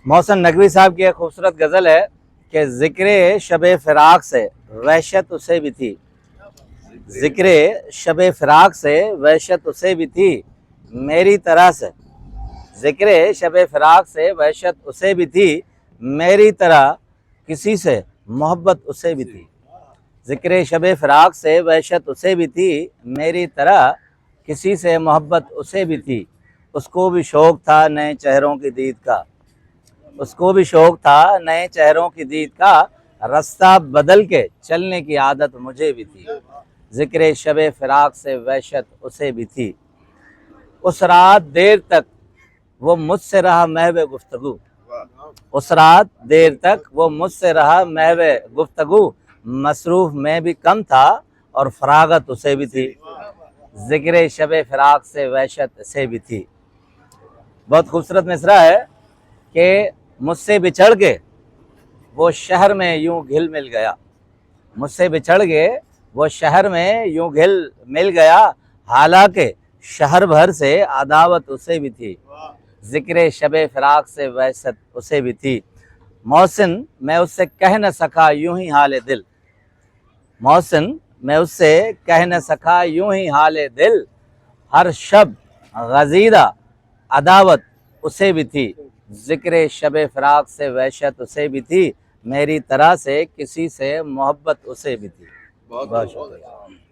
محسن نقوی صاحب کی ایک خوبصورت غزل ہے کہ ذکر شب فراق سے وحشت اسے بھی تھی، ذکر شب فراق سے وحشت اسے بھی تھی میری طرح سے، ذکر شب فراق سے وحشت اسے بھی تھی میری طرح کسی سے محبت اسے بھی تھی، ذکر شب فراق سے وحشت اسے بھی تھی میری طرح کسی سے محبت اسے بھی تھی، اس کو بھی شوق تھا نئے چہروں کی دید کا، اس کو بھی شوق تھا نئے چہروں کی دید کا، رستہ بدل کے چلنے کی عادت مجھے بھی تھی، ذکر شب فراق سے وحشت اسے بھی تھی، اس رات دیر تک وہ مجھ سے رہا محو گفتگو، اس رات دیر تک وہ مجھ سے رہا محو گفتگو، مصروف میں بھی کم تھا اور فراغت اسے بھی تھی، ذکر شب فراق سے وحشت اسے بھی تھی۔ بہت خوبصورت مصرع ہے کہ مجھ سے بچھڑ کے وہ شہر میں یوں گھل مل گیا، مجھ سے بچھڑ کے وہ شہر میں یوں گھل مل گیا، حالانکہ شہر بھر سے عداوت اسے بھی تھی، ذکر شب فراق سے وحشت اسے بھی تھی۔ محسن میں اس سے کہہ نہ سکا یوں ہی حال دل، محسن میں اس سے کہہ نہ سکا یوں ہی حال دل، ہر شب غزیدہ عداوت اسے بھی تھی، ذکر شب فراق سے وحشت اسے بھی تھی میری طرح سے کسی سے محبت اسے بھی تھی۔ بہت شکریہ۔